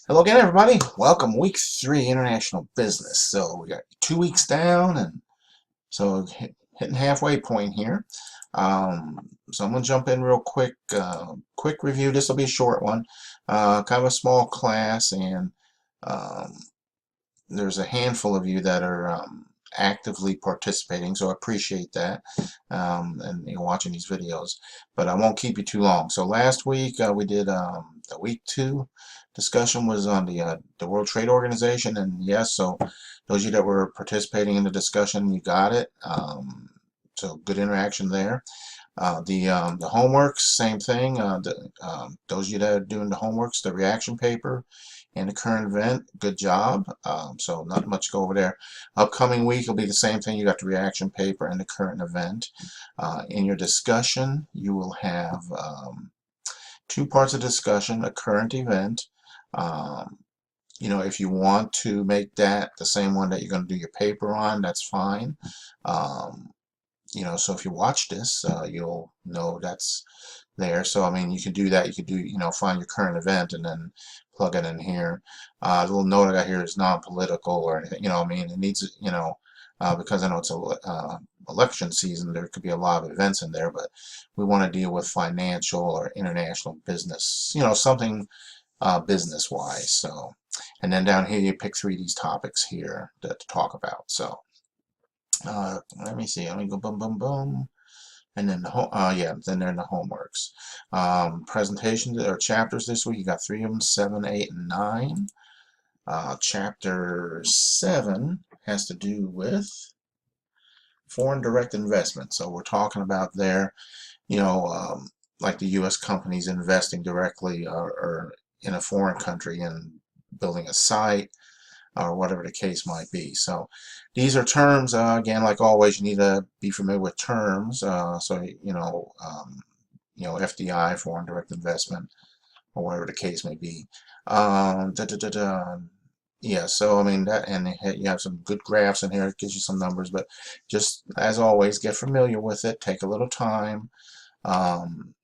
Hello again, everybody. Welcome, week 3, international business. So we got 2 weeks down, and so hitting halfway point here. So I'm gonna jump in real quick. Quick review. This will be a short one. Kind of a small class, and um, there's a handful of you that are actively participating, so I appreciate that, and watching these videos. But I won't keep you too long. So last week we did the week 2 discussion was on the World Trade Organization, and yes, so those of you that were participating in the discussion, you got it. So good interaction there. The homeworks, same thing. Those of you that are doing the homeworks, the reaction paper and the current event, good job. So not much to go over there. Upcoming week will be the same thing. You got the reaction paper and the current event. In your discussion, you will have 2 parts of discussion, a current event. Um, if you want to make that the same one that you're going to do your paper on, that's fine. Um, so if you watch this, you'll know that's there. So I mean, you can do that. You could do, find your current event and then plug it in here. The little note I got here is non-political or anything. I mean, it needs, because I know it's a election season, there could be a lot of events in there, but we want to deal with financial or international business, something business-wise. So, and then down here you pick 3 of these topics here to talk about. So. Let me see. Let me go boom, boom, boom, and then then they're in the homeworks. Presentations or chapters this week. You got 3 of them: 7, 8, and 9. Chapter 7 has to do with foreign direct investment. So we're talking about there, like the U.S. companies investing directly or in a foreign country and building a site, or whatever the case might be. So these are terms, again, like always, you need to be familiar with terms. FDI, foreign direct investment, or whatever the case may be. Yeah, so I mean that, and you have some good graphs in here. It gives you some numbers, but just as always, get familiar with it. Take a little time. Um,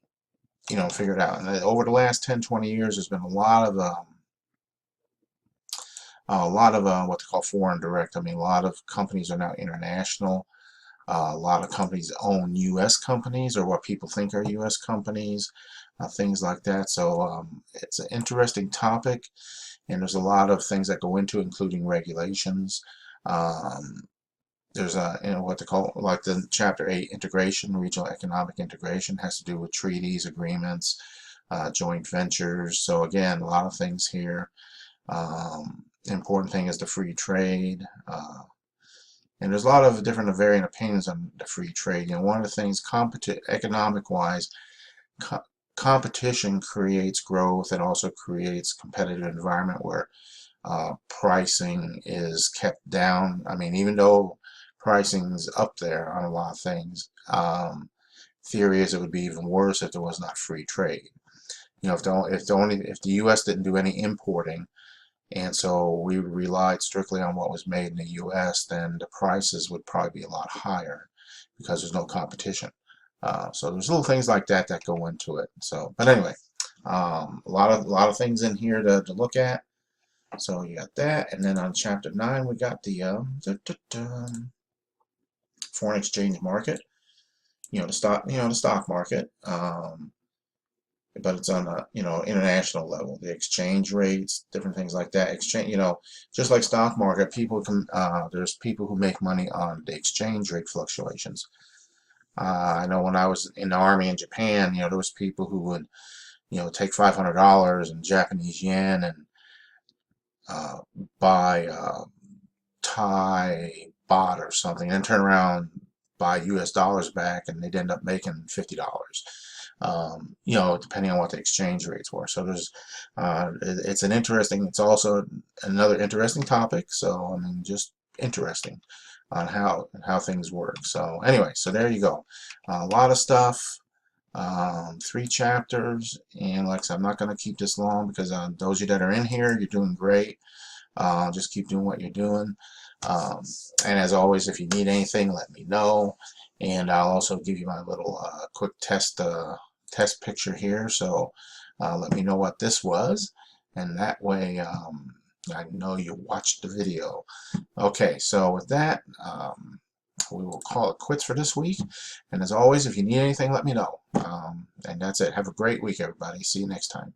figure it out. And over the last 10, 20 years, there's been a lot of what they call foreign direct. I mean, a lot of companies are now international. A lot of companies own U.S. companies, or what people think are U.S. companies, things like that. So it's an interesting topic, and there's a lot of things that go into it, including regulations. There's what they call, like the Chapter 8 integration, regional economic integration, has to do with treaties, agreements, joint ventures. So again, a lot of things here. The important thing is the free trade, and there's a lot of different varying opinions on the free trade. One of the things, economic-wise, competition creates growth and also creates competitive environment where pricing is kept down. I mean, even though pricing is up there on a lot of things, theory is it would be even worse if there was not free trade. If the U.S. didn't do any importing, and so we relied strictly on what was made in the U.S., then the prices would probably be a lot higher because there's no competition. So there's little things like that that go into it. So, but anyway, a lot of things in here to look at. So you got that, and then on Chapter 9 we got the foreign exchange market. The stock market. But it's on a international level. The exchange rates, different things like that. Just like stock market, there's people who make money on the exchange rate fluctuations. I know when I was in the army in Japan, there was people who would take $500 in Japanese yen and buy Thai baht or something, and then turn around, buy US dollars back, and they'd end up making $50. Depending on what the exchange rates were. So it's also another interesting topic. So, I mean, just interesting on how things work. So anyway, so there you go. A lot of stuff, 3 chapters, and like I said, I'm not going to keep this long because those of you that are in here, you're doing great. Just keep doing what you're doing. And as always, if you need anything, let me know. And I'll also give you my little quick test picture here. So let me know what this was. and that way I know you watched the video. Okay, so with that, we will call it quits for this week. And as always, if you need anything, let me know. And that's it. Have a great week, everybody. See you next time.